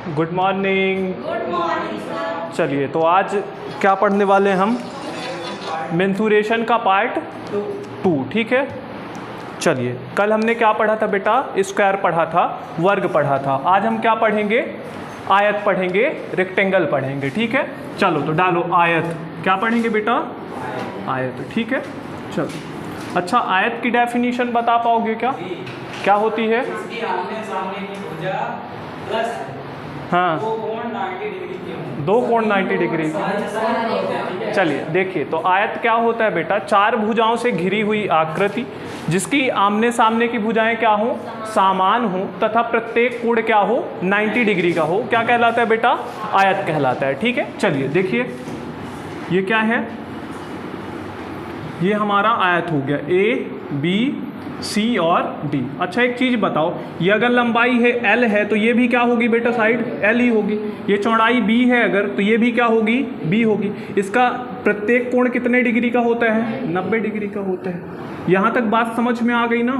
Good morning. Good morning sir. चलिए, तो आज क्या पढ़ने वाले हैं हम? मेंसुरेशन का पार्ट 2, ठीक है। चलिए, कल हमने क्या पढ़ा था बेटा? स्क्वायर पढ़ा था, वर्ग पढ़ा था। आज हम क्या पढ़ेंगे? आयत पढ़ेंगे, रेक्टेंगल पढ़ेंगे, ठीक है। चलो तो डालो आयत। क्या पढ़ेंगे बेटा? आयत, ठीक है। चलो, अच्छा, आयत की डेफिनेशन बता पाओगे क्या? क्या होती है? आमने-सामने की भुजा प्लस हाँ, दो कोण 90 डिग्री के हों। दो कोण 90 डिग्री। चलिए देखिए, तो आयत क्या होता है बेटा? चार भुजाओं से घिरी हुई आकृति जिसकी आमने सामने की भुजाएं क्या हो? समान हो, तथा प्रत्येक कोण क्या हो? 90 डिग्री का हो। क्या कहलाता है बेटा? आयत कहलाता है, ठीक है। चलिए देखिए, ये क्या है? ये हमारा आयत हो गया, A, B, C और D। अच्छा, एक चीज़ बताओ, ये अगर लंबाई है L है तो ये भी क्या होगी बेटा? साइड L ही होगी। ये चौड़ाई B है अगर, तो ये भी क्या होगी? B होगी। इसका प्रत्येक कोण कितने डिग्री का होता है? 90 डिग्री का होता है। यहाँ तक बात समझ में आ गई ना?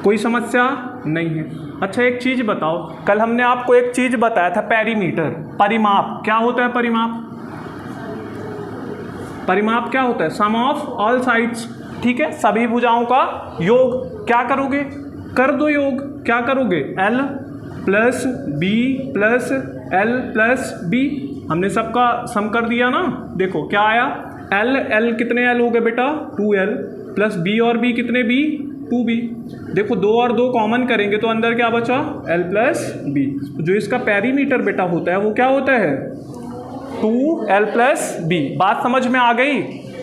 कोई समस्या नहीं है। अच्छा, एक चीज़ बताओ, कल हमने आपको एक चीज़ बताया था, पेरीमीटर, परिमाप। क्या होता है परिमाप? परिमाप क्या होता है? सम ऑफ ऑल साइड्स, ठीक है। सभी भुजाओं का योग। क्या करोगे? कर दो योग। क्या करोगे? L plus B plus L plus B। हमने सबका सम कर दिया ना। देखो क्या आया? L कितने L हो गए बेटा? 2L प्लस B और B कितने B? 2B। देखो, 2 और 2 कॉमन करेंगे तो अंदर क्या बचा? L plus B। जो इसका पेरीमीटर बेटा होता है वो क्या होता है? 2L plus B। बात समझ में आ गई?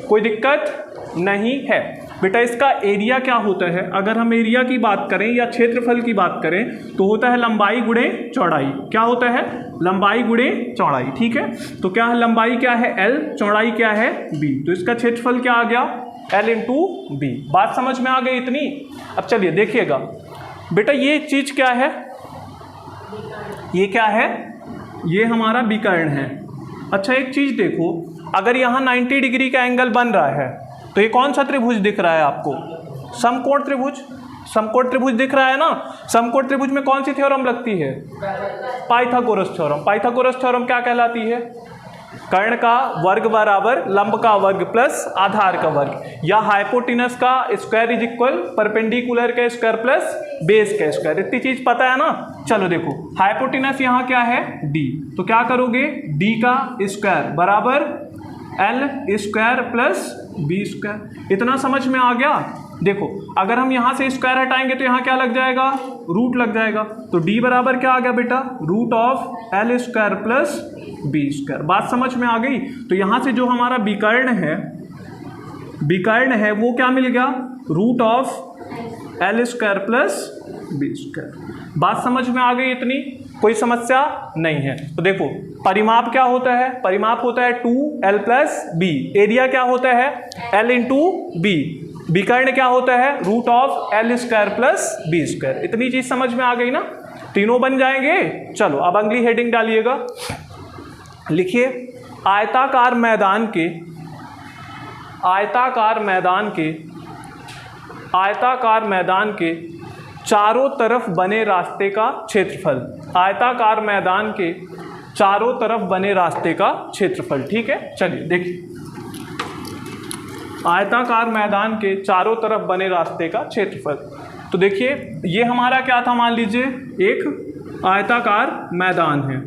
कोई दिक्कत नहीं है बेटा। इसका एरिया क्या होता है? अगर हम एरिया की बात करें या क्षेत्रफल की बात करें तो होता है लंबाई गुणे चौड़ाई। क्या होता है? लंबाई गुणे चौड़ाई, ठीक है। तो क्या है? लंबाई क्या है? L, चौड़ाई क्या है? B। तो इसका क्षेत्रफल क्या आ गया? L into B। बात समझ में आ गई इतनी? अब चलिए देखिएगा बेटा, ये चीज क्या है? ये क्या है? ये हमारा विकर्ण है। अच्छा, एक चीज देखो, अगर यहाँ 90 डिग्री का एंगल बन रहा है तो ये कौन सा त्रिभुज दिख रहा है आपको? समकोण त्रिभुज। समकोण त्रिभुज दिख रहा है ना। समकोण त्रिभुज में कौन सी थ्योरम लगती है? Pythagoras theorem. पाइथागोरस थ्योरम क्या कहलाती है? कर्ण का वर्ग बराबर लंब का वर्ग प्लस आधार का वर्ग, या हाइपोटेनस का स्क्वायर इज इक्वल परपेंडिकुलर का स्क्वायर प्लस बेस का स्क्वायर। इतनी चीज पता है ना। चलो देखो, हाइपोटेनस यहाँ क्या है? D। तो क्या करोगे? D का स्क्वायर बराबर L square plus B square. इतना समझ में आ गया? देखो, अगर हम यहाँ से स्क्वायर हटाएंगे तो यहाँ क्या लग जाएगा? रूट लग जाएगा। तो D बराबर क्या आ गया बेटा? Root of L square plus B square. बात समझ में आ गई? तो यहाँ से जो हमारा विकर्ण है वो क्या मिल गया? Root of L square plus B square. बात समझ में आ गई इतनी? कोई समस्या नहीं है। तो देखो, परिमाप क्या होता है? परिमाप होता है 2L प्लस B। एरिया क्या होता है? L into B। विकर्ण क्या होता है? Root of L square plus B square. इतनी चीज समझ में आ गई ना? तीनों बन जाएंगे। चलो, अब अगली हेडिंग डालिएगा। लिखिए, आयताकार मैदान के चारों तरफ बने रास्ते का क्षेत्रफल। आयताकार मैदान के चारों तरफ बने रास्ते का क्षेत्रफल, ठीक है। चलिए देखिए, आयताकार मैदान के चारों तरफ बने रास्ते का क्षेत्रफल। तो देखिए, ये हमारा क्या था? मान लीजिए एक आयताकार मैदान है।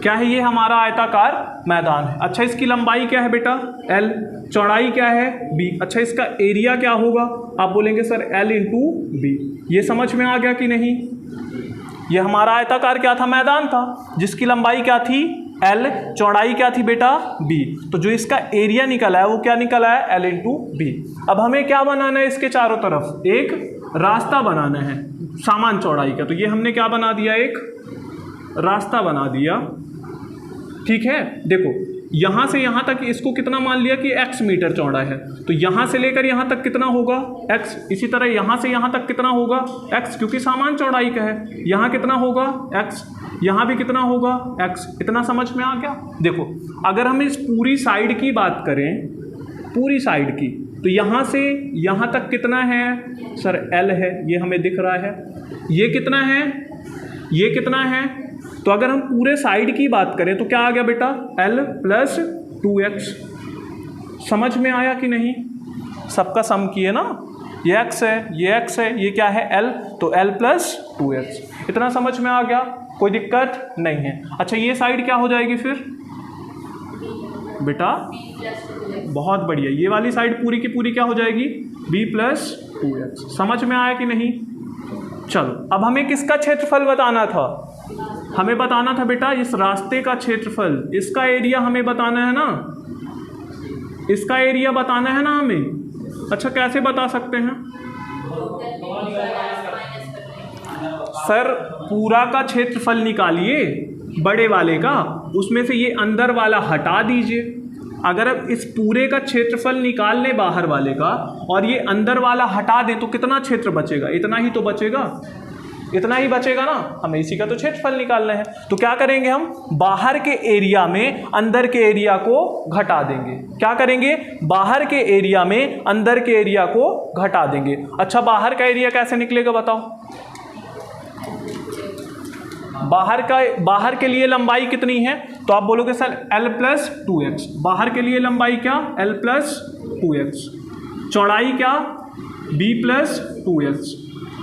क्या है? ये हमारा आयताकार मैदान है। अच्छा, इसकी लंबाई क्या है बेटा? L। चौड़ाई क्या है? B। अच्छा, इसका एरिया क्या होगा? आप बोलेंगे सर L इंटू B। ये समझ में आ गया कि नहीं? ये हमारा आयताकार क्या था? मैदान था, जिसकी लंबाई क्या थी? L, चौड़ाई क्या थी बेटा? B। तो जो इसका एरिया निकला है वो क्या निकला है? L into B। अब हमें क्या बनाना है? इसके चारों तरफ एक रास्ता बनाना है समान चौड़ाई का। तो ये हमने क्या बना दिया? एक रास्ता बना दिया, ठीक है। देखो, यहाँ से यहाँ तक इसको कितना मान लिया कि x मीटर चौड़ा है, तो यहाँ से लेकर यहाँ तक कितना होगा? x। इसी तरह यहाँ से यहाँ तक कितना होगा? x, क्योंकि समान चौड़ाई का है। यहाँ कितना होगा? x। यहाँ भी कितना होगा? x। इतना समझ में आ गया? देखो, अगर हम इस पूरी साइड की बात करें, पूरी साइड की, तो यहाँ से यहाँ तक कितना है? सर L है, ये हमें दिख रहा है। ये कितना है? ये कितना है? तो अगर हम पूरे साइड की बात करें तो क्या आ गया बेटा, l प्लस 2x। समझ में आया कि नहीं? सबका सम किए ना, ये x है, ये x है, ये क्या है l, तो l प्लस 2x। इतना समझ में आ गया, कोई दिक्कत नहीं है। अच्छा ये साइड क्या हो जाएगी फिर बेटा, बहुत बढ़िया, ये वाली साइड पूरी की पूरी क्या हो जाएगी, b प्लस 2x। समझ में आया कि नहीं? चलो अब हमें किसका क्षेत्रफल बताना था, हमें बताना था बेटा इस रास्ते का क्षेत्रफल, इसका एरिया हमें बताना है ना, इसका एरिया बताना है ना हमें। अच्छा कैसे बता सकते हैं सर? पूरा का क्षेत्रफल निकालिए बड़े वाले का, उसमें से ये अंदर वाला हटा दीजिए। अगर अब इस पूरे का क्षेत्रफल निकाल लें बाहर वाले का और ये अंदर वाला हटा दें तो कितना क्षेत्र बचेगा, इतना ही तो बचेगा, इतना ही बचेगा ना। हमें इसी का तो क्षेत्रफल निकालना है, तो क्या करेंगे हम, बाहर के एरिया में अंदर के एरिया को घटा देंगे। क्या करेंगे, बाहर के एरिया में अंदर के एरिया को घटा देंगे। अच्छा बाहर का एरिया कैसे निकलेगा बताओ? बाहर के लिए लंबाई कितनी है, तो आप बोलोगे सर l प्लस 2x। बाहर के लिए लंबाई क्या, l प्लस 2x। चौड़ाई क्या, b प्लस 2x।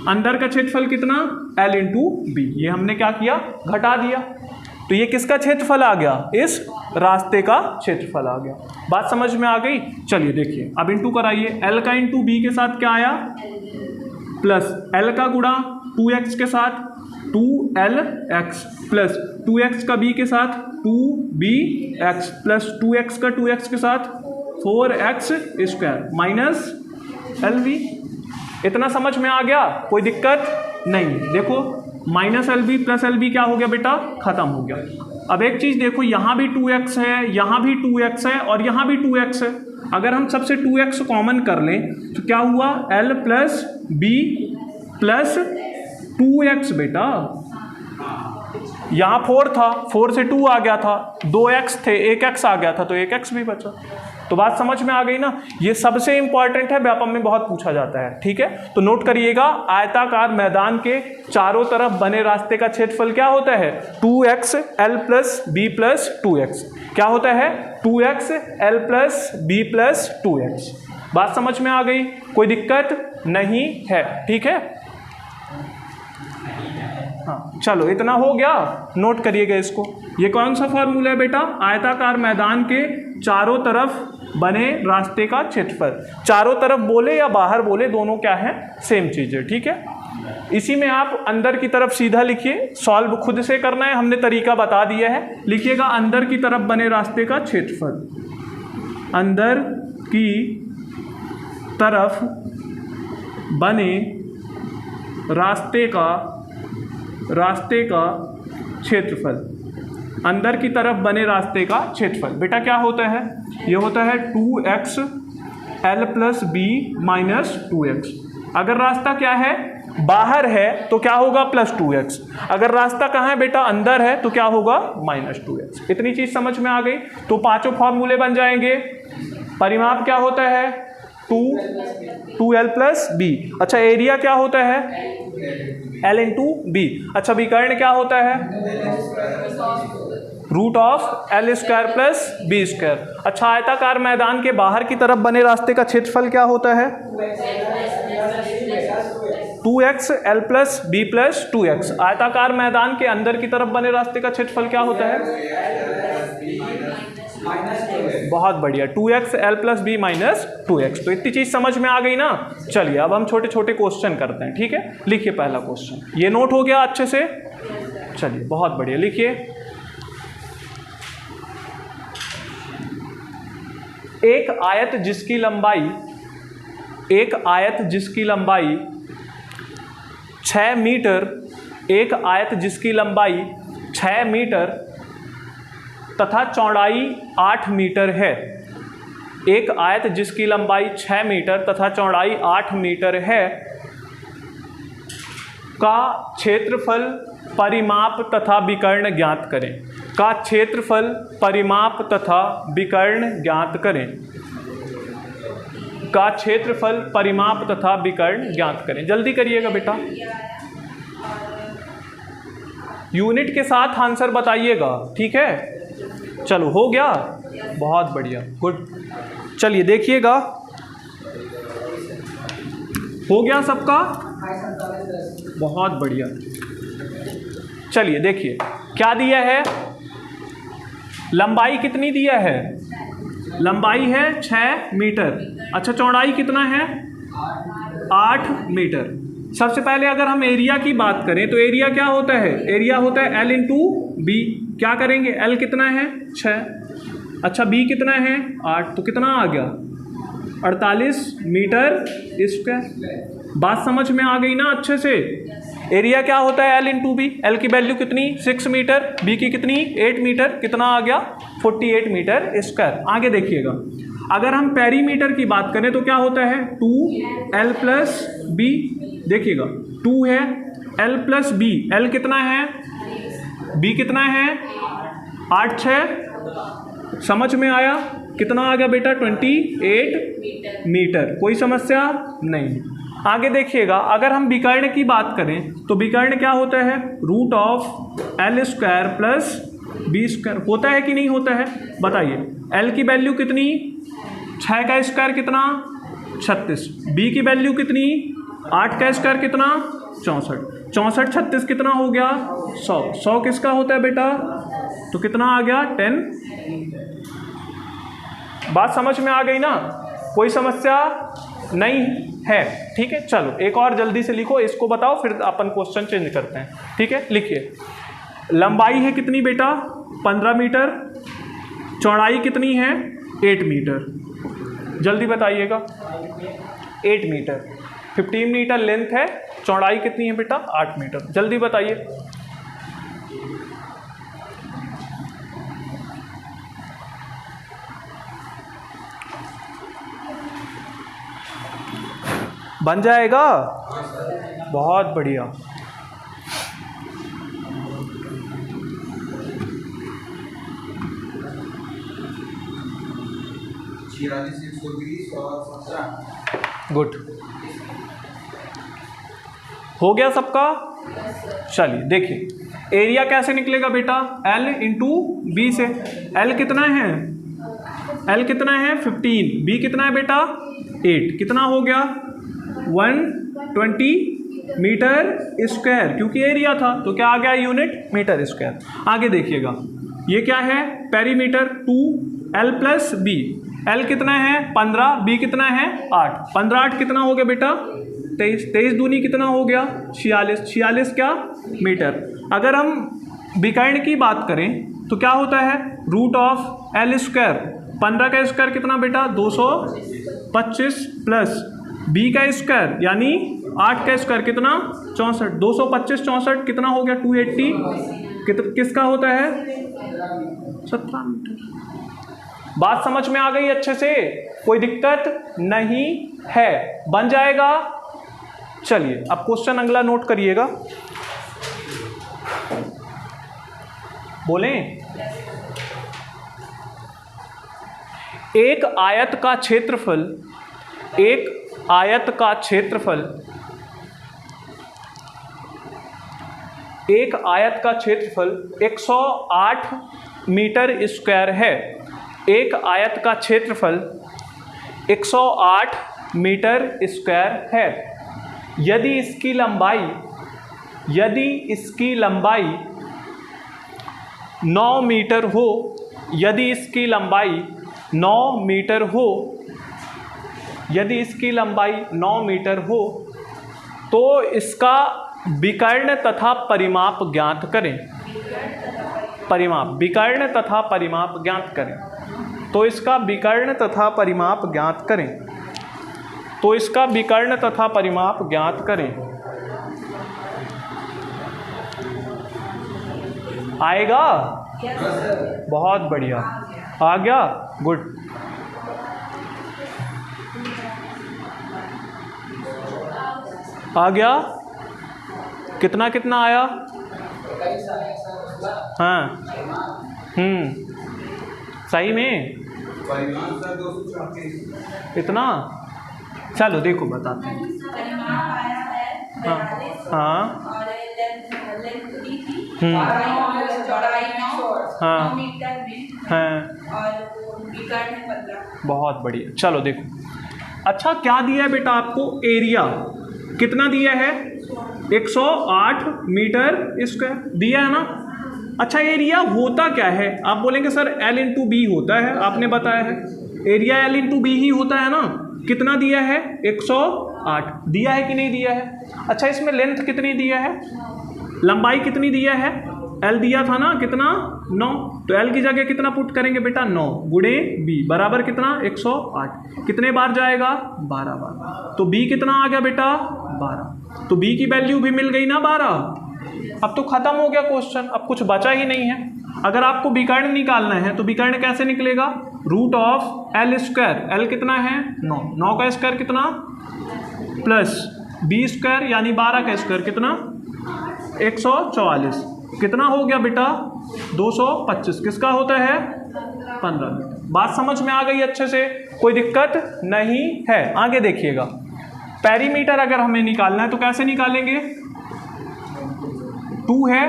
अंदर का क्षेत्रफल कितना, l इंटू बी। ये हमने क्या किया, घटा दिया। तो ये किसका क्षेत्रफल आ गया, इस रास्ते का क्षेत्रफल आ गया। बात समझ में आ गई? चलिए देखिए अब इंटू कराइए, l का इंटू b के साथ क्या आया, प्लस l का गुणा 2x के साथ 2lx, प्लस 2x का b के साथ 2bx, प्लस 2x का 2x के साथ 4x स्क्वायर माइनस lv। इतना समझ में आ गया, कोई दिक्कत नहीं। देखो माइनस lv प्लस lv क्या हो गया बेटा, खत्म हो गया। अब एक चीज़ देखो, यहाँ भी 2x है, यहाँ भी 2x है और यहाँ भी 2x है। अगर हम सबसे 2x कॉमन कर लें तो क्या हुआ, l plus b plus 2x बेटा। यहाँ 4 था, 4 से 2 आ गया था, 2x थे, 1x आ गया था, तो 1x भी बचा। तो बात समझ में आ गई ना? ये सबसे इंपॉर्टेंट है, व्यापम में बहुत पूछा जाता है, ठीक है। तो नोट करिएगा, आयताकार मैदान के चारों तरफ बने रास्ते का क्षेत्रफल क्या होता है, 2x l plus b plus 2x। क्या होता है, 2x l plus b plus 2x। बात समझ में आ गई, कोई दिक्कत नहीं है, ठीक है। हाँ चलो इतना हो गया, नोट करिएगा इसको। ये कौन सा फॉर्मूला है बेटा, आयताकार मैदान के चारों तरफ बने रास्ते का क्षेत्रफल। चारों तरफ बोले या बाहर बोले, दोनों क्या है, सेम चीज़ है, ठीक है। इसी में आप अंदर की तरफ सीधा लिखिए, सॉल्व खुद से करना है, हमने तरीका बता दिया है। लिखिएगा अंदर की तरफ बने रास्ते का क्षेत्रफल, अंदर की तरफ बने रास्ते का क्षेत्रफल, अंदर की तरफ बने रास्ते का क्षेत्रफल बेटा क्या होता है, ये होता है 2x l plus b minus 2x। अगर रास्ता क्या है, बाहर है तो क्या होगा, प्लस 2x। अगर रास्ता कहाँ है बेटा, अंदर है तो क्या होगा, माइनस 2x। इतनी चीज समझ में आ गई। तो पांचों फॉर्मूले बन जाएंगे। परिमाप क्या होता है, 2l प्लस b। अच्छा एरिया क्या होता है, l इंटू बी। अच्छा विकर्ण क्या होता है, root of l square plus B square. अच्छा आयताकार मैदान के बाहर की तरफ बने रास्ते का क्षेत्रफल क्या होता है, 2x l plus b plus 2x। आयताकार मैदान के अंदर की तरफ बने रास्ते का क्षेत्रफल क्या होता है, बहुत बढ़िया, 2x l plus b minus 2x। तो इतनी चीज समझ में आ गई ना। चलिए अब हम छोटे छोटे क्वेश्चन करते हैं, ठीक है। लिखिए पहला क्वेश्चन, ये नोट हो गया अच्छे से, चलिए बहुत बढ़िया। लिखिए, एक आयत जिसकी लंबाई 6 मीटर, एक आयत जिसकी लंबाई 6 मीटर तथा चौड़ाई 8 मीटर है। एक आयत जिसकी लंबाई 6 मीटर तथा चौड़ाई 8 मीटर है का क्षेत्रफल, परिमाप तथा विकर्ण ज्ञात करें। का क्षेत्रफल, परिमाप तथा विकर्ण ज्ञात करें। का क्षेत्रफल, परिमाप तथा विकर्ण ज्ञात करें। जल्दी करिएगा बेटा। यूनिट के साथ आंसर बताइएगा, ठीक है। चलो हो गया, बहुत बढ़िया, गुड। चलिए देखिएगा, हो गया सबका, बहुत बढ़िया। चलिए देखिए क्या दिया है, लंबाई कितनी दिया है, लंबाई है 6 मीटर। अच्छा चौड़ाई कितना है, 8 मीटर। सबसे पहले अगर हम एरिया की बात करें तो एरिया क्या होता है, एरिया होता है L इंटू बी। क्या करेंगे, L कितना है 6, अच्छा B कितना है 8, तो कितना आ गया 48 मीटर स्क्वायर। बात समझ में आ गई ना अच्छे से। एरिया क्या होता है L इंटू बी, L की वैल्यू कितनी 6 मीटर, B की कितनी 8 मीटर, कितना आ गया 48 मीटर स्क्वायर। आगे देखिएगा, अगर हम पेरीमीटर की बात करें तो क्या होता है 2L प्लस बी। देखिएगा 2 है, L प्लस बी, L कितना है, B कितना है 8 6, समझ में आया, कितना आ गया बेटा 28 मीटर। कोई समस्या नहीं। आगे देखिएगा, अगर हम विकर्ण की बात करें तो विकर्ण क्या होता है, root of L square plus B square. होता है कि नहीं होता है, बताइए। L की वैल्यू कितनी 6 का स्क्वायर कितना 36, B की वैल्यू कितनी 8 का स्क्वायर कितना 64, 64 36 कितना हो गया 100, 100 किसका होता है बेटा, तो कितना आ गया 10। बात समझ में आ गई ना, कोई समस्या नहीं है, ठीक है। चलो एक और जल्दी से लिखो, इसको बताओ फिर अपन क्वेश्चन चेंज करते हैं, ठीक है। लिखिए, लंबाई है कितनी बेटा 15 मीटर, चौड़ाई कितनी है 8 मीटर, जल्दी बताइएगा। 8 मीटर, 15 मीटर लेंथ है, चौड़ाई कितनी है बेटा 8 मीटर, जल्दी बताइए। बन जाएगा, बहुत बढ़िया। गुड, हो गया सबका। चलिए देखिए, एरिया कैसे निकलेगा बेटा, L इंटू बी से। L कितना है, L कितना है 15, B कितना है बेटा 8, कितना हो गया 120 मीटर स्क्वायर, क्योंकि एरिया था तो क्या आ गया यूनिट मीटर स्क्वायर। आगे देखिएगा, ये क्या है perimeter 2L plus B. L कितना है 15, B कितना है 8, 15 8 कितना हो गया बेटा 23, 23 दूनी कितना हो गया 46, 46 क्या मीटर। अगर हम विकर्ण की बात करें तो क्या होता है रूट ऑफ L स्क्वायर, 15 का स्क्वायर कितना बेटा 225 प्लस B का स्क्वायर यानी 8 का स्क्वायर कितना 64, 225 64 कितना हो गया 280, किसका होता है 17 मीटर। बात समझ में आ गई अच्छे से, कोई दिक्कत नहीं है, बन जाएगा। चलिए अब क्वेश्चन अगला नोट करिएगा, बोलें। एक आयत का क्षेत्रफल, एक आयत का क्षेत्रफल, एक आयत का क्षेत्रफल 108 मीटर स्क्वायर है। एक आयत का क्षेत्रफल 108 मीटर स्क्वायर है। यदि इसकी लंबाई 9 मीटर हो, यदि इसकी लंबाई 9 मीटर हो, यदि इसकी लंबाई 9 मीटर हो तो इसका विकर्ण तथा परिमाप ज्ञात करें। परिमाप, विकर्ण तथा परिमाप ज्ञात करें। तो इसका विकर्ण तथा परिमाप ज्ञात करें, तो इसका विकर्ण तथा परिमाप ज्ञात करें। आएगा, बहुत बढ़िया, आ गया, गुड। आ गया, कितना कितना आया, हाँ सही में इतना। चलो देखो बताते हैं। हाँ हाँ लेंथ दी थी, चौड़ाई 9 हाँ। मीटर में, हाँ, और विकर्ण 15। बहुत बढ़िया। चलो देखो, अच्छा क्या दिया है बेटा आपको? एरिया कितना दिया है? 108 मीटर स्क्वायर दिया है ना। अच्छा एरिया होता क्या है? आप बोलेंगे सर L इंटू बी होता है, आपने बताया है एरिया L इंटू बी ही होता है ना। कितना दिया है? 108 दिया है कि नहीं दिया है? अच्छा इसमें लेंथ कितनी दिया है? लंबाई कितनी दिया है? L दिया था ना, कितना? 9। तो L की जगह कितना पुट करेंगे बेटा? 9 गुणे B बराबर कितना? 108। कितने बार जाएगा? 12 बार। तो B कितना आ गया बेटा? 12। तो B की वैल्यू भी मिल गई ना 12। अब तो खत्म हो गया क्वेश्चन, अब कुछ बचा ही नहीं है। अगर आपको विकर्ण निकालना है तो विकर्ण कैसे निकलेगा? Root of L square. L कितना है? 9। 9 का स्क्वायर कितना? प्लस B स्क्वायर यानी 12 का स्क्वायर कितना? 144। कितना हो गया बेटा? 225। किसका होता है? 15 मीटर। बात समझ में आ गई अच्छे से? कोई दिक्कत नहीं है। आगे देखिएगा, पेरीमीटर अगर हमें निकालना है तो कैसे निकालेंगे? 2 है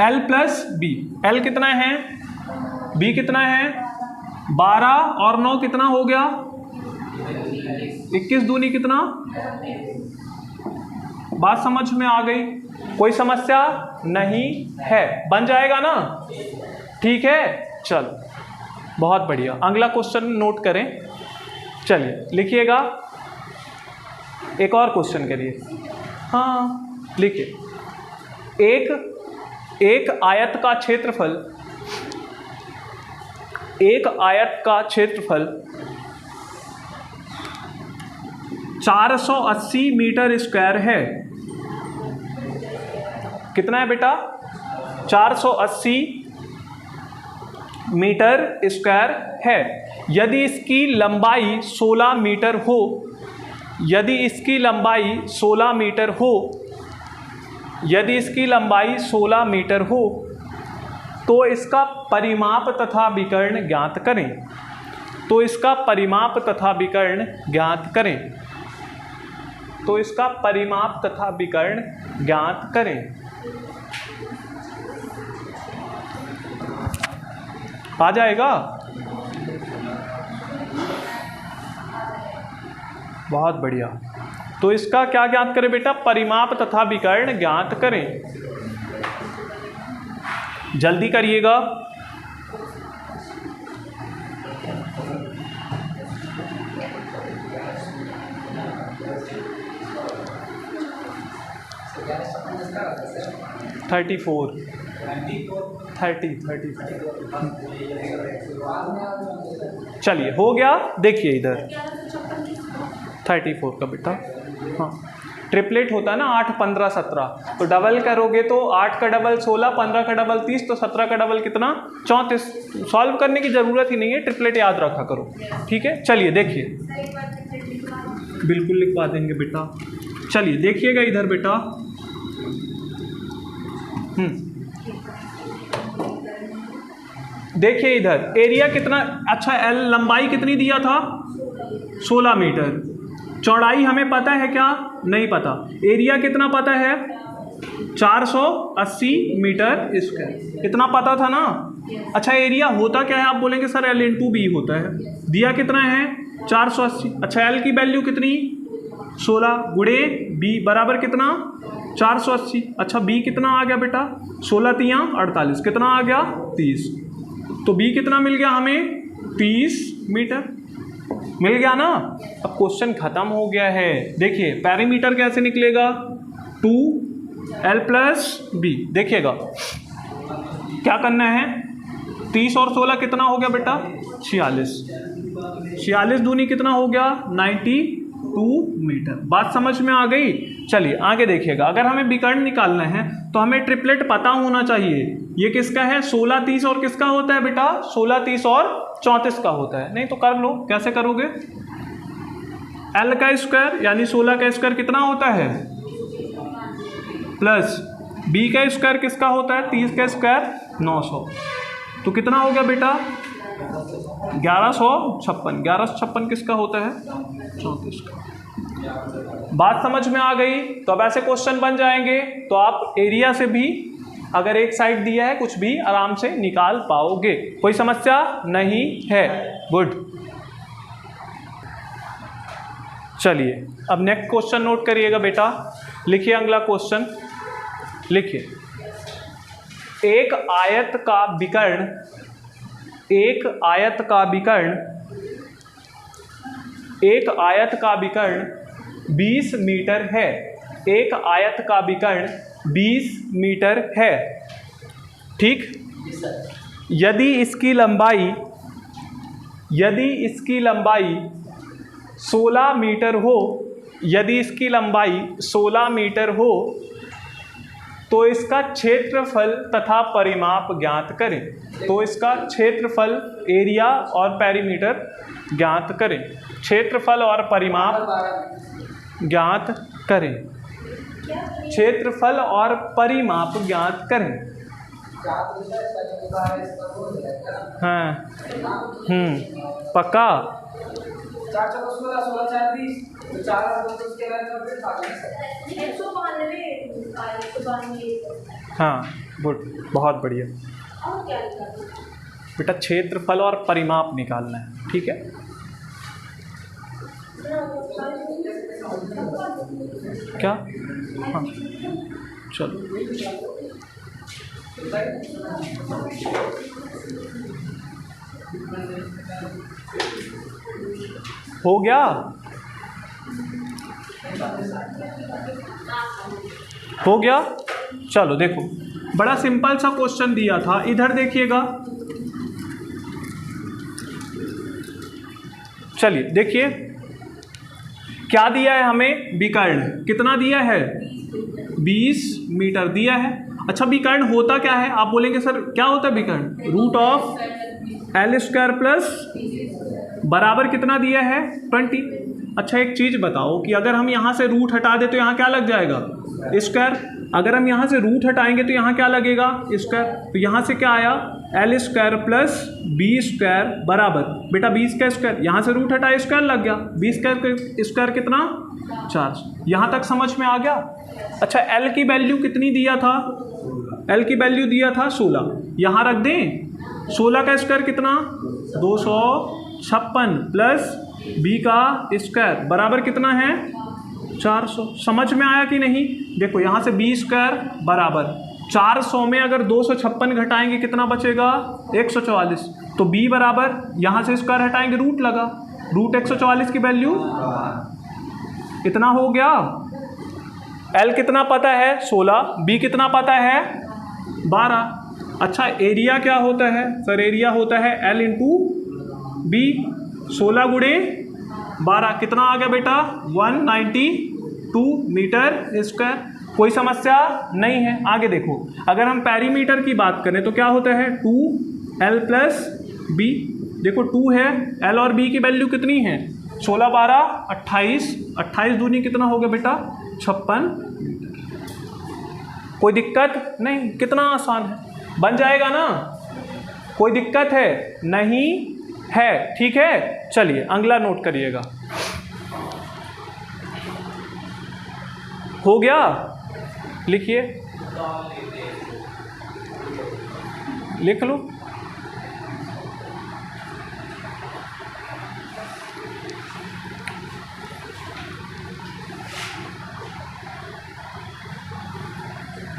L प्लस B। L कितना है? B कितना है? 12 और 9 कितना हो गया? 21 दूनी कितना? बात समझ में आ गई? कोई समस्या नहीं है, बन जाएगा ना? ठीक है, चल बहुत बढ़िया। अगला क्वेश्चन नोट करें। चलिए लिखिएगा, एक और क्वेश्चन करिए। हाँ लिखिए, एक आयत का क्षेत्रफल, एक आयत का क्षेत्रफल 480 मीटर स्क्वायर है। कितना है बेटा? 480 मीटर स्क्वायर है। यदि इसकी लंबाई 16 मीटर हो, यदि इसकी लंबाई 16 मीटर हो, यदि इसकी लंबाई 16 मीटर हो तो इसका परिमाप तथा विकर्ण ज्ञात करें। तो इसका परिमाप तथा विकर्ण ज्ञात करें। तो इसका परिमाप तथा विकर्ण ज्ञात करें। आ जाएगा? बहुत बढ़िया। तो इसका क्या ज्ञात करें बेटा? परिमाप तथा विकर्ण ज्ञात करें। जल्दी करिएगा। थर्टी चलिए हो गया। देखिए इधर 34 का बेटा, हाँ ट्रिपलेट होता है ना, 8 15 17, तो डबल करोगे तो 8 का डबल 16, 15 का डबल 30, तो 17 का डबल कितना? 34। सॉल्व करने की ज़रूरत ही नहीं है, ट्रिपलेट याद रखा करो। ठीक है, चलिए देखिए, बिल्कुल लिखवा देंगे बेटा। चलिए देखिएगा इधर बेटा, देखिए इधर एरिया कितना? अच्छा एल लंबाई कितनी दिया था? 16 मीटर। चौड़ाई हमें पता है क्या? नहीं पता। एरिया कितना पता है? 480 मीटर स्क्वायर। इतना पता था ना। अच्छा एरिया होता क्या है? आप बोलेंगे सर एल इंटू बी होता है। दिया कितना है? 480। अच्छा एल की वैल्यू कितनी? 16 गुणे बी बराबर कितना? 480। अच्छा बी कितना आ गया बेटा? 16 तियाँ 48, कितना आ गया? 30। तो बी कितना मिल गया हमें? 30 मीटर मिल गया ना। अब क्वेश्चन खत्म हो गया है। देखिए पेरीमीटर कैसे निकलेगा? 2L plus B. देखिएगा क्या करना है? 30 और 16 कितना हो गया बेटा? 46। 46 दूनी कितना हो गया? 92 मीटर। बात समझ में आ गई? चलिए आगे देखिएगा। अगर हमें विकर्ण निकालना है तो हमें ट्रिपलेट पता होना चाहिए। ये किसका है? 16 30 और किसका होता है बेटा? 16 30 और 34 का होता है। नहीं तो कर लो। कैसे करोगे? L का स्क्वायर यानी 16 का स्क्वायर कितना होता है? प्लस B का स्क्वायर किसका होता है? 30 का स्क्वायर 900। तो कितना हो गया बेटा? 1156। 1156 किसका होता है? 34 का। बात समझ में आ गई? तो अब ऐसे क्वेश्चन बन जाएंगे तो आप एरिया से भी अगर एक साइड दिया है कुछ भी आराम से निकाल पाओगे, कोई समस्या नहीं है। गुड। चलिए अब नेक्स्ट क्वेश्चन नोट करिएगा बेटा। लिखिए अगला क्वेश्चन, लिखिए एक आयत का विकर्ण, एक आयत का विकर्ण, एक आयत का विकर्ण 20 मीटर है। एक आयत का विकर्ण 20 मीटर है, ठीक। यदि इसकी लंबाई, यदि इसकी लंबाई 16 मीटर हो, यदि इसकी लंबाई 16 मीटर हो तो इसका क्षेत्रफल तथा परिमाप ज्ञात करें। तो इसका क्षेत्रफल, एरिया और पेरीमीटर ज्ञात करें। क्षेत्रफल और परिमाप ज्ञात करें। क्षेत्रफल और परिमाप ज्ञात करें। हाँ, पक्का। हाँ गुड, बहुत बढ़िया बेटा। क्षेत्रफल और परिमाप निकालना है, ठीक है। क्या? हाँ चलो, हो गया, हो गया। चलो देखो, बड़ा सिंपल सा क्वेश्चन दिया था, इधर देखिएगा। चलिए देखिए क्या दिया है हमें, विकर्ण कितना दिया है, 20 मीटर दिया है। अच्छा विकर्ण होता क्या है, आप बोलेंगे सर क्या होता है विकर्ण, रूट ऑफ L² प्लस बराबर कितना दिया है 20। अच्छा एक चीज़ बताओ कि अगर हम यहाँ से रूट हटा दे तो यहाँ क्या लग जाएगा, स्क्वायर। अगर हम यहाँ से रूट हटाएंगे तो यहाँ क्या लगेगा, स्क्वायर। तो यहाँ से क्या आया, L² प्लस B² बराबर, बेटा 20 का स्क्वायर, यहाँ से रूट हटाए स्क्वायर लग गया, 20 का स्क्वायर कितना 4। यहाँ तक समझ में आ गया। अच्छा L की वैल्यू कितनी दिया था, L की वैल्यू दिया था 16, यहाँ रख दें। 16 का स्क्वायर कितना 256 प्लस B का स्क्वायर बराबर कितना है 400। समझ में आया कि नहीं? देखो यहाँ से B² बराबर 400 में अगर 256 घटाएंगे कितना बचेगा 144। तो B बराबर यहाँ से स्क्वायर हटाएंगे रूट लगा, रूट 144 की वैल्यू इतना हो गया। L कितना पता है 16, B कितना पता है 12। अच्छा एरिया क्या होता है सर, एरिया होता है L इंटू B। 16 गुणे 12 कितना आ गया बेटा 192 मीटर स्क्वायर। कोई समस्या नहीं है। आगे देखो, अगर हम पेरीमीटर की बात करें तो क्या होता है 2L प्लस B। देखो 2 है, L और B की वैल्यू कितनी है 16 12 28, 28 दूनी कितना हो गया बेटा 56 मीटर। कोई दिक्कत नहीं, कितना आसान है, बन जाएगा ना, कोई दिक्कत है नहीं है, ठीक है। चलिए अगला नोट करिएगा, हो गया, लिखिए, लिख लो।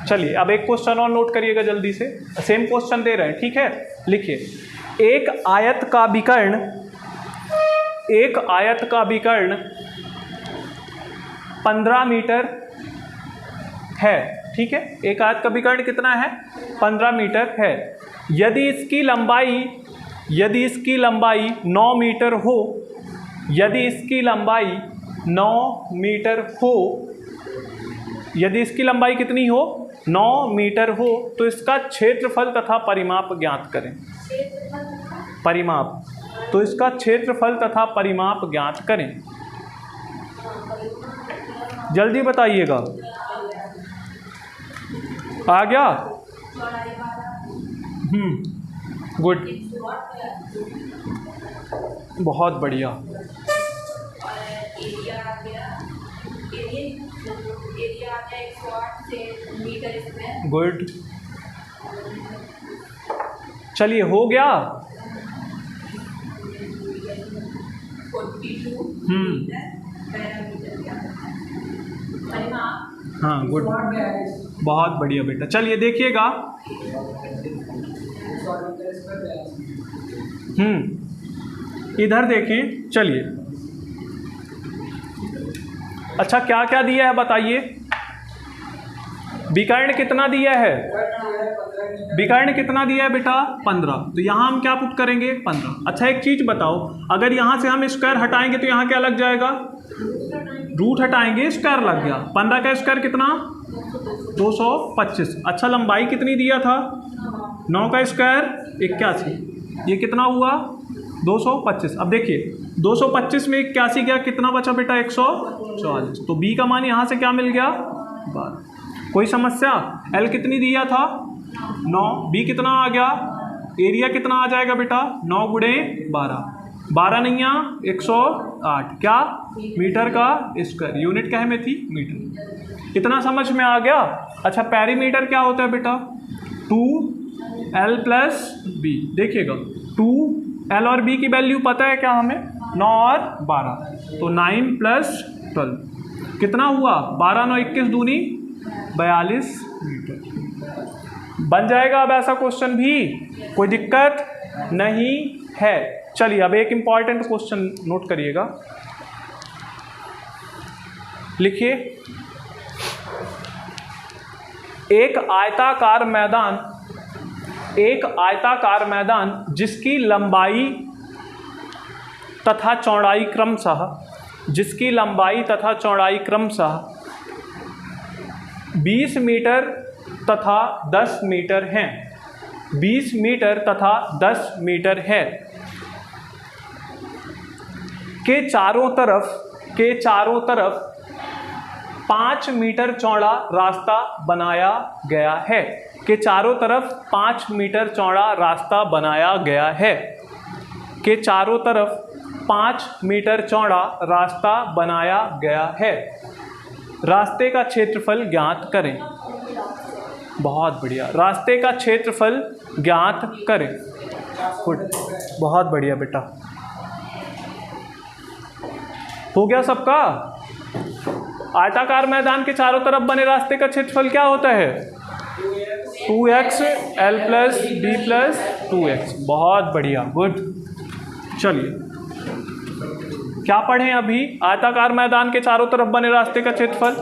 चलिए अब एक क्वेश्चन और नोट करिएगा जल्दी से, सेम क्वेश्चन दे रहे हैं, ठीक है। लिखिए एक आयत का विकर्ण, एक आयत का विकर्ण 15 मीटर है, ठीक है। एक आयत का विकर्ण कितना है 15 मीटर है। यदि इसकी लंबाई, यदि इसकी लंबाई 9 मीटर हो, यदि इसकी लंबाई 9 मीटर हो, यदि इसकी लंबाई कितनी हो 9 मीटर हो तो इसका क्षेत्रफल तथा परिमाप ज्ञात करें। परिमाप, तो इसका क्षेत्रफल तथा परिमाप ज्ञात करें। जल्दी बताइएगा, आ गया? गुड, बहुत बढ़िया। एरिया आता है 108 से मीटर स्क्वायर। गुड, चलिए हो गया। 42 मीटर पैरामीटर क्या परिमाप। हाँ गुड, बहुत बढ़िया बेटा। चलिए देखिएगा, इधर देखें। चलिए अच्छा क्या क्या दिया है बताइए। विकर्ण कितना दिया है? विकर्ण कितना दिया है बेटा? 15। तो यहाँ हम क्या पुट करेंगे? 15। अच्छा एक चीज बताओ, अगर यहाँ से हम स्क्वायर हटाएंगे तो यहाँ क्या लग जाएगा? रूट हटाएंगे, स्क्वायर लग गया। 15 का स्क्वायर कितना? 225। अच्छा लंबाई कितनी दिया था? 9 का स्क्वायर 81। ये कितना हुआ? 225। अब देखिए 225 में 81 गया, कितना बचा बेटा? 140। तो बी का मान यहाँ से क्या मिल गया? 12। कोई समस्या? एल कितनी दिया था? 9। बी कितना आ गया? एरिया कितना आ जाएगा बेटा? 9 गुणे 12। 12 नहीं आ 108 क्या? मीटर का स्क्वायर। यूनिट क्या है में थी? मीटर। इतना समझ में आ गया? अच्छा पेरीमीटर क्या होता है बेटा? 2l plus B. देखिएगा 2l और b की वैल्यू पता है क्या हमें? 9 और 12। तो 9 प्लस 12 कितना हुआ? 12 9 21 दूनी 42 मीटर। बन जाएगा अब ऐसा क्वेश्चन भी, कोई दिक्कत नहीं है। चलिए अब एक इम्पॉर्टेंट क्वेश्चन नोट करिएगा, लिखिए। एक आयताकार मैदान जिसकी लंबाई तथा चौड़ाई क्रमशः 20 मीटर तथा 10 मीटर हैं। 20 मीटर तथा 10 मीटर है के चारों तरफ 5 मीटर चौड़ा रास्ता बनाया गया है। के चारों तरफ 5 मीटर चौड़ा रास्ता बनाया गया है। के चारों तरफ 5 मीटर चौड़ा रास्ता बनाया गया है। रास्ते का क्षेत्रफल ज्ञात करें। बहुत बढ़िया, रास्ते का क्षेत्रफल ज्ञात करें। गुड, बहुत बढ़िया बेटा। हो गया सबका? आयताकार मैदान के चारों तरफ बने रास्ते का क्षेत्रफल क्या होता है? 2x l plus b plus 2x। बहुत बढ़िया, गुड। चलिए क्या पढ़े अभी? आयताकार मैदान के चारों तरफ बने रास्ते का क्षेत्रफल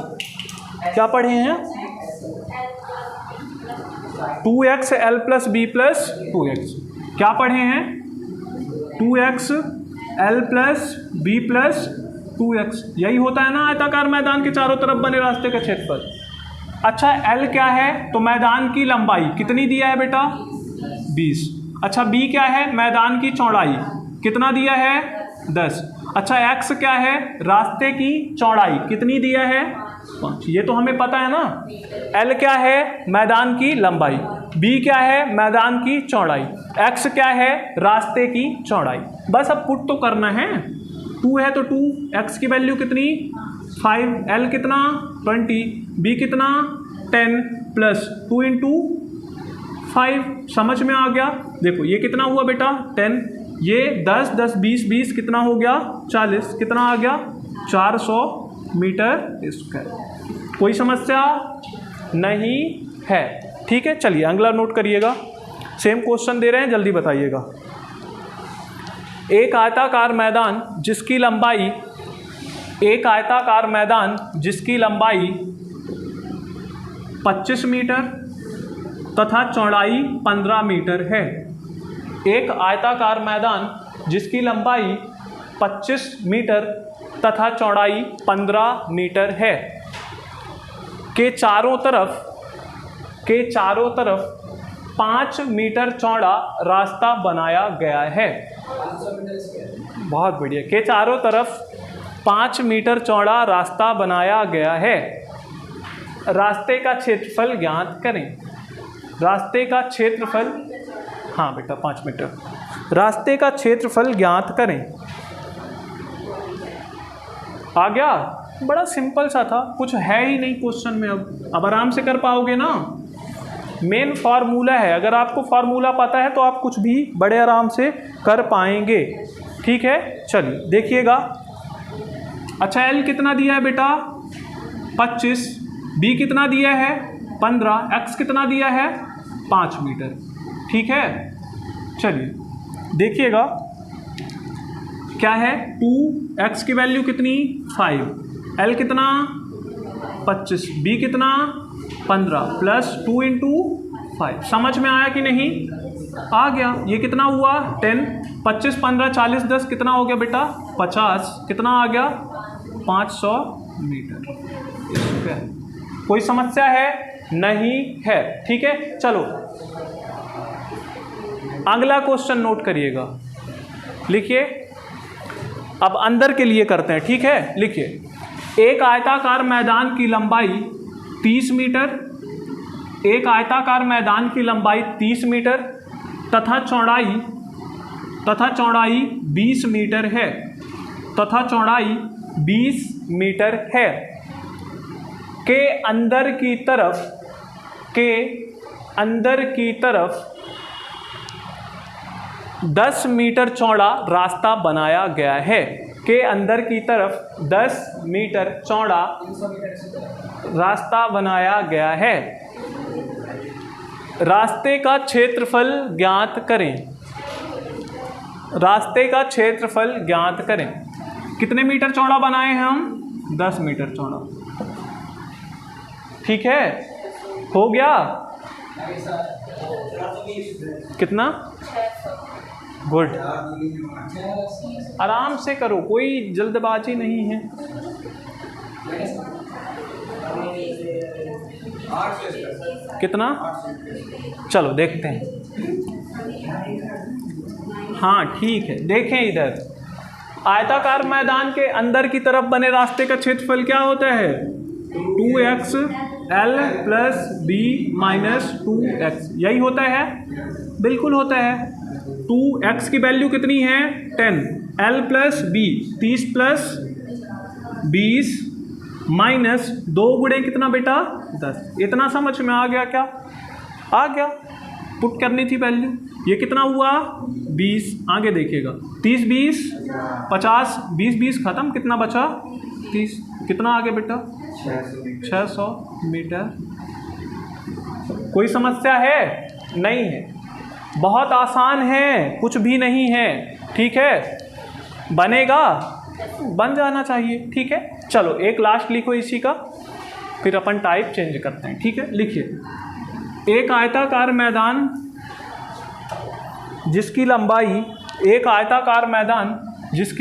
क्या पढ़े हैं? 2x l plus b plus 2x। क्या पढ़े हैं? 2x l plus b plus 2x। यही होता है ना आयताकार मैदान के चारों तरफ बने रास्ते का क्षेत्रफल। अच्छा l क्या है? तो मैदान की लंबाई कितनी दिया है बेटा? 20। अच्छा b क्या है? मैदान की चौड़ाई कितना दिया है? 10। अच्छा x क्या है? रास्ते की चौड़ाई कितनी दिया है? 5। ये तो हमें पता है ना। l क्या है? मैदान की लंबाई। b क्या है? मैदान की चौड़ाई। x क्या है? रास्ते की चौड़ाई। बस अब पुट तो करना है। 2 है तो 2, x की वैल्यू कितनी? 5, l कितना? 20, b कितना? 10 प्लस 2 इंटू 5। समझ में आ गया? देखो ये कितना हुआ बेटा? 10। ये 10 10 20 20 कितना हो गया? 40। कितना आ गया? 400 मीटर स्क्वायर। कोई समस्या नहीं है? ठीक है, चलिए अगला नोट करिएगा। सेम क्वेश्चन दे रहे हैं, जल्दी बताइएगा। एक आयताकार मैदान जिसकी लंबाई 25 मीटर तथा चौड़ाई 15 मीटर है। एक आयताकार मैदान जिसकी लंबाई 25 मीटर तथा चौड़ाई 15 मीटर है के चारों तरफ 5 मीटर चौड़ा रास्ता बनाया गया है। बहुत बढ़िया। के चारों तरफ 5 मीटर चौड़ा रास्ता बनाया गया है। रास्ते का क्षेत्रफल ज्ञात करें। रास्ते का क्षेत्रफल, हाँ बेटा 5 मीटर। रास्ते का क्षेत्रफल ज्ञात करें। आ गया? बड़ा सिंपल सा था, कुछ है ही नहीं क्वेश्चन में। अब आराम से कर पाओगे ना। मेन फार्मूला है, अगर आपको फार्मूला पता है तो आप कुछ भी बड़े आराम से कर पाएंगे। ठीक है, चलिए देखिएगा। अच्छा, एल कितना दिया है बेटा? 25। बी कितना दिया है? 15। एक्स कितना दिया है? 5 मीटर। ठीक है, चलिए देखिएगा क्या है। 2, एक्स की वैल्यू कितनी? 5, एल कितना? 25, बी कितना? 15 प्लस 2 इंटू 5। समझ में आया कि नहीं? आ गया। ये कितना हुआ? 10। 25, 15, 40, 10 कितना हो गया बेटा? 50। कितना आ गया? 500 मीटर। कोई समस्या है? नहीं है। ठीक है, चलो अगला क्वेश्चन नोट करिएगा। लिखिए, अब अंदर के लिए करते हैं। ठीक है, लिखिए। एक आयताकार मैदान की लंबाई 30 मीटर, एक आयताकार मैदान की लंबाई 30 मीटर तथा चौड़ाई 20 मीटर है, तथा चौड़ाई 20 मीटर है। के अंदर की तरफ 10 मीटर चौड़ा रास्ता बनाया गया है। के अंदर की तरफ 10 मीटर चौड़ा रास्ता बनाया गया है। रास्ते का क्षेत्रफल ज्ञात करें। रास्ते का क्षेत्रफल ज्ञात करें। कितने मीटर चौड़ा बनाए हैं हम? 10 मीटर चौड़ा। ठीक है, हो गया। कितना? गुड, आराम से करो, कोई जल्दबाजी नहीं है। कितना? चलो देखते हैं। हाँ ठीक है, देखें इधर। आयताकार मैदान के अंदर की तरफ बने रास्ते का क्षेत्रफल क्या होता है? 2x l plus B minus 2x, यही होता है? बिल्कुल होता है। 2x की वैल्यू कितनी है? 10, l plus B 30 plus 20 minus 2 गुणे कितना बेटा? 10। इतना समझ में आ गया क्या? आ गया। पुट करनी थी वैल्यू। ये कितना हुआ? 20। आगे देखिएगा, 30 20 50, 20 20 खत्म, कितना बचा? 30। कितना आ गया बेटा? 600 मीटर। कोई समस्या है? नहीं है। बहुत आसान है, कुछ भी नहीं है। ठीक है, बनेगा, बन जाना चाहिए। ठीक है, चलो एक लास्ट लिखो इसी का, फिर अपन टाइप चेंज करते हैं। ठीक है, लिखिए। एक आयताकार मैदान जिसकी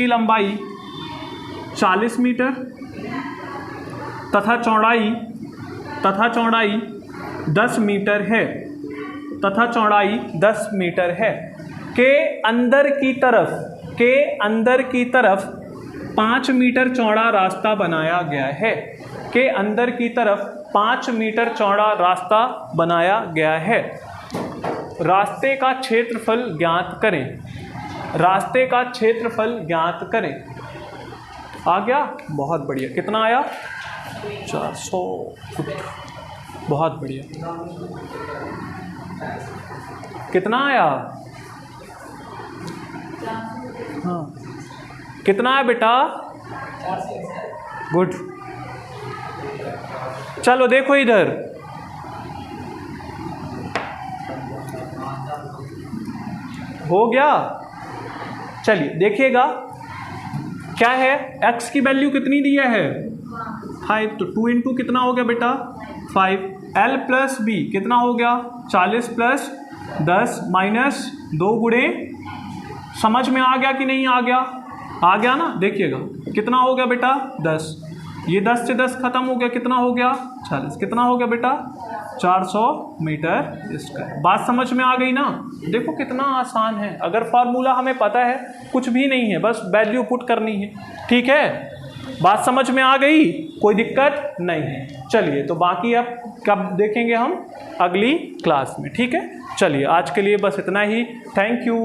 लंबाई 40 मीटर तथा चौड़ाई 10 मीटर है, तथा चौड़ाई 10 मीटर है। के अंदर की तरफ 5 मीटर चौड़ा रास्ता बनाया गया है। के अंदर की तरफ 5 मीटर चौड़ा रास्ता बनाया गया है। रास्ते का क्षेत्रफल ज्ञात करें। रास्ते का क्षेत्रफल ज्ञात करें। आ गया? बहुत बढ़िया। कितना आया? 400 फुट। बहुत बढ़िया। कितना आया? हाँ, कितना है बेटा? गुड। चलो देखो इधर, हो गया। चलिए देखिएगा क्या है। x की वैल्यू कितनी दिया है? 5, तो 2 इंटू कितना हो गया बेटा? 5। l प्लस बी कितना हो गया? 40 प्लस 10 माइनस 2 गुणे। समझ में आ गया कि नहीं आ गया? आ गया ना? देखिएगा कितना हो गया बेटा? 10। ये 10 से 10 खत्म हो गया, कितना हो गया? 40। कितना हो गया बेटा? 400 मीटर स्क्वायर। बात समझ में आ गई ना? देखो कितना आसान है। अगर फार्मूला हमें पता है, कुछ भी नहीं है, बस वैल्यू पुट करनी है। ठीक है, बात समझ में आ गई? कोई दिक्कत नहीं है। चलिए, तो बाकी अब कब देखेंगे हम? अगली क्लास में। ठीक है, चलिए आज के लिए बस इतना ही। Thank you.